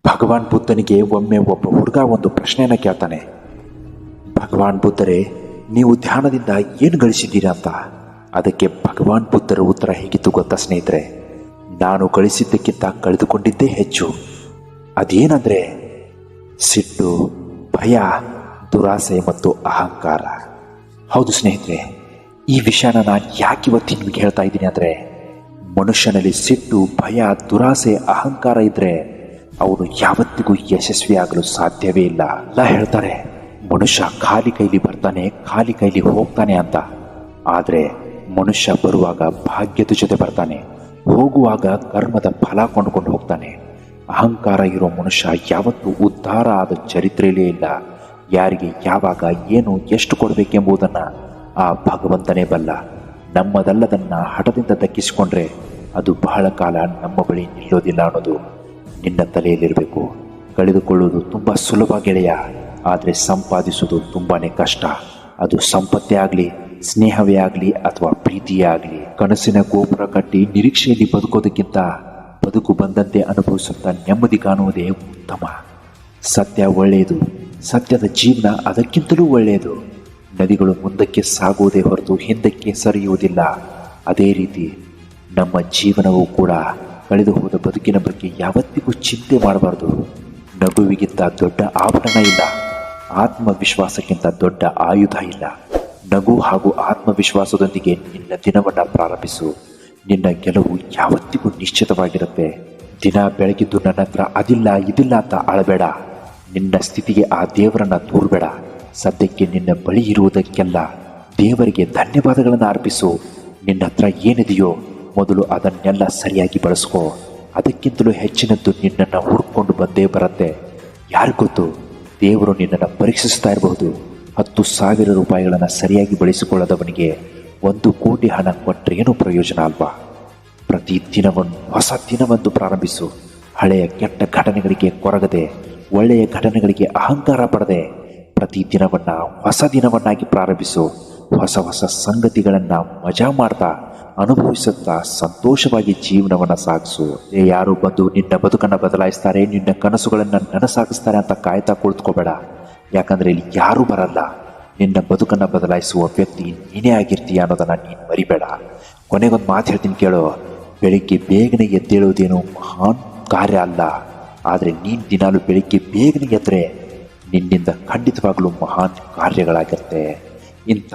ಭಗವಾನ್ ಬುದ್ಧನಿಗೆ ಒಮ್ಮೆ ಒಬ್ಬ ಹುಡುಗ ಒಂದು ಪ್ರಶ್ನೆಯನ್ನು ಕೇಳ್ತಾನೆ. ಭಗವಾನ್ ಬುದ್ಧರೇ, ನೀವು ಧ್ಯಾನದಿಂದ ಏನು ಗಳಿಸಿದ್ದೀರಾ ಅಂತ. ಅದಕ್ಕೆ ಭಗವಾನ್ ಬುದ್ಧರ ಉತ್ತರ ಹೇಗಿತ್ತು ಗೊತ್ತಾ ಸ್ನೇಹಿತರೆ? ನಾನು ಗಳಿಸಿದ್ದಕ್ಕಿಂತ ಕಳೆದುಕೊಂಡಿದ್ದೇ ಹೆಚ್ಚು. ಅದೇನಂದ್ರೆ ಸಿಟ್ಟು, ಭಯ, ದುರಾಸೆ ಮತ್ತು ಅಹಂಕಾರ. ಹೌದು ಸ್ನೇಹಿತರೆ, ಈ ವಿಷಯನ ನಾನು ಯಾಕೆ ಇವತ್ತು ನಿಮಗೆ ಹೇಳ್ತಾ ಇದ್ದೀನಿ ಅಂದರೆ, ಮನುಷ್ಯನಲ್ಲಿ ಸಿಟ್ಟು, ಭಯ, ದುರಾಸೆ, ಅಹಂಕಾರ ಇದ್ದರೆ ಅವನು ಯಾವತ್ತಿಗೂ ಯಶಸ್ವಿಯಾಗಲು ಸಾಧ್ಯವೇ ಇಲ್ಲ. ಎಲ್ಲ ಹೇಳ್ತಾರೆ ಮನುಷ್ಯ ಖಾಲಿ ಕೈಲಿ ಬರ್ತಾನೆ, ಖಾಲಿ ಕೈಲಿ ಹೋಗ್ತಾನೆ ಅಂತ. ಆದರೆ ಮನುಷ್ಯ ಬರುವಾಗ ಭಾಗ್ಯದ ಜೊತೆ ಬರ್ತಾನೆ, ಹೋಗುವಾಗ ಕರ್ಮದ ಫಲ ಕೊಂಡುಕೊಂಡು ಹೋಗ್ತಾನೆ. ಅಹಂಕಾರ ಇರೋ ಮನುಷ್ಯ ಯಾವತ್ತೂ ಉದ್ಧಾರ ಆದ ಚರಿತ್ರೆಯಲ್ಲೇ ಇಲ್ಲ. ಯಾರಿಗೆ ಯಾವಾಗ ಏನು ಎಷ್ಟು ಕೊಡಬೇಕೆಂಬುದನ್ನು ಆ ಭಗವಂತನೇ ಬಲ್ಲ. ನಮ್ಮದಲ್ಲದನ್ನು ಹಠದಿಂದ ದಕ್ಕಿಸಿಕೊಂಡ್ರೆ ಅದು ಬಹಳ ಕಾಲ ನಮ್ಮ ಬಳಿ ನಿಲ್ಲೋದಿಲ್ಲ ಅನ್ನೋದು ನಿನ್ನ ತಲೆಯಲ್ಲಿರಬೇಕು. ಕಳೆದುಕೊಳ್ಳುವುದು ತುಂಬ ಸುಲಭ ಗೆಳೆಯ, ಆದರೆ ಸಂಪಾದಿಸುವುದು ತುಂಬಾ ಕಷ್ಟ. ಅದು ಸಂಪತ್ತೇ ಆಗಲಿ, ಸ್ನೇಹವೇ ಆಗಲಿ ಅಥವಾ ಪ್ರೀತಿಯೇ ಆಗಲಿ. ಕನಸಿನ ಗೋಪುರ ಕಟ್ಟಿ ನಿರೀಕ್ಷೆಯಲ್ಲಿ ಬದುಕೋದಕ್ಕಿಂತ ಬದುಕು ಬಂದಂತೆ ಅನುಭವಿಸುತ್ತಾ ನೆಮ್ಮದಿ ಕಾಣುವುದೇ ಉತ್ತಮ. ಸತ್ಯ ಒಳ್ಳೆಯದು, ಸತ್ಯದ ಜೀವನ ಅದಕ್ಕಿಂತಲೂ ಒಳ್ಳೆಯದು. ನದಿಗಳು ಮುಂದಕ್ಕೆ ಸಾಗುವುದೇ ಹೊರತು ಹಿಂದಕ್ಕೆ ಸರಿಯುವುದಿಲ್ಲ. ಅದೇ ರೀತಿ ನಮ್ಮ ಜೀವನವೂ ಕೂಡ ಕಳೆದು ಹೋದ ಬದುಕಿನ ಬಗ್ಗೆ ಯಾವತ್ತಿಗೂ ಚಿಂತೆ ಮಾಡಬಾರ್ದು. ನಗುವಿಗಿಂತ ದೊಡ್ಡ ಆಭರಣ ಇಲ್ಲ, ಆತ್ಮವಿಶ್ವಾಸಕ್ಕಿಂತ ದೊಡ್ಡ ಆಯುಧ ಇಲ್ಲ. ನಗು ಹಾಗೂ ಆತ್ಮವಿಶ್ವಾಸದೊಂದಿಗೆ ನಿನ್ನ ದಿನವನ್ನು ಪ್ರಾರಂಭಿಸು. ನಿನ್ನ ಗೆಲುವು ಯಾವತ್ತಿಗೂ ನಿಶ್ಚಿತವಾಗಿರುತ್ತೆ. ದಿನ ಬೆಳಗಿದ್ದು ನನ್ನ ಹತ್ರ ಅದಿಲ್ಲ ಇದಿಲ್ಲ ಅಂತ ಅಳಬೇಡ. ನಿನ್ನ ಸ್ಥಿತಿಗೆ ಆ ದೇವರನ್ನು ದೂರಬೇಡ. ಸದ್ಯಕ್ಕೆ ನಿನ್ನ ಬಳಿ ಇರುವುದಕ್ಕೆಲ್ಲ ದೇವರಿಗೆ ಧನ್ಯವಾದಗಳನ್ನು ಅರ್ಪಿಸು. ನಿನ್ನ ಹತ್ರ ಏನಿದೆಯೋ ಮೊದಲು ಅದನ್ನೆಲ್ಲ ಸರಿಯಾಗಿ ಬಳಸ್ಕೋ. ಅದಕ್ಕಿಂತಲೂ ಹೆಚ್ಚಿನದ್ದು ನಿನ್ನನ್ನು ಹುಡುಕೊಂಡು ಬಂದೇ ಬರುತ್ತೆ. ಯಾರು ಗೊತ್ತು, ದೇವರು ನಿನ್ನನ್ನು ಪರೀಕ್ಷಿಸ್ತಾ ಇರಬಹುದು. 10,000 ರೂಪಾಯಿಗಳನ್ನು ಸರಿಯಾಗಿ ಬಳಸಿಕೊಳ್ಳದವನಿಗೆ 1 ಕೋಟಿ ಹಣ ಕೊಟ್ಟರೇನು ಪ್ರಯೋಜನ ಅಲ್ವಾ? ಪ್ರತಿ ದಿನವನ್ನು ಹೊಸ ದಿನವನ್ನು ಪ್ರಾರಂಭಿಸು. ಹಳೆಯ ಕೆಟ್ಟ ಘಟನೆಗಳಿಗೆ ಕೊರಗದೆ, ಒಳ್ಳೆಯ ಘಟನೆಗಳಿಗೆ ಅಹಂಕಾರ ಪಡದೆ ಪ್ರತಿ ದಿನವನ್ನು ಹೊಸ ದಿನವನ್ನಾಗಿ ಪ್ರಾರಂಭಿಸು. ಹೊಸ ಹೊಸ ಸಂಗತಿಗಳನ್ನು ಮಜಾ ಮಾಡ್ತಾ, ಅನುಭವಿಸುತ್ತಾ ಸಂತೋಷವಾಗಿ ಜೀವನವನ್ನು ಸಾಗಿಸು. ಯಾರು ಬಂದು ನಿನ್ನ ಬದುಕನ್ನು ಬದಲಾಯಿಸ್ತಾರೆ, ನಿನ್ನ ಕನಸುಗಳನ್ನು ನನಸಾಗಿಸ್ತಾರೆ ಅಂತ ಕಾಯ್ತಾ ಕುಳಿತುಕೋಬೇಡ. ಯಾಕಂದರೆ ಇಲ್ಲಿ ಯಾರೂ ಬರಲ್ಲ. ನಿನ್ನ ಬದುಕನ್ನು ಬದಲಾಯಿಸುವ ವ್ಯಕ್ತಿ ನೀನೇ ಆಗಿರ್ತೀಯ ಅನ್ನೋದನ್ನು ನೀನು ಮರಿಬೇಡ. ಕೊನೆಗೊಂದು ಮಾತು ಹೇಳ್ತೀನಿ ಕೇಳೋ. ಬೆಳಿಗ್ಗೆ ಬೇಗನೆ ಎದ್ದೇಳುವುದೇನು ಮಹಾನ್ ಕಾರ್ಯ ಅಲ್ಲ, ಆದರೆ ನೀನು ದಿನಾಲು ಬೆಳಿಗ್ಗೆ ಬೇಗನೆ ಎದ್ದರೆ ನಿನ್ನಿಂದ ಖಂಡಿತವಾಗಲೂ ಮಹಾನ್ ಕಾರ್ಯಗಳಾಗಿರುತ್ತೆ. ಇಂಥ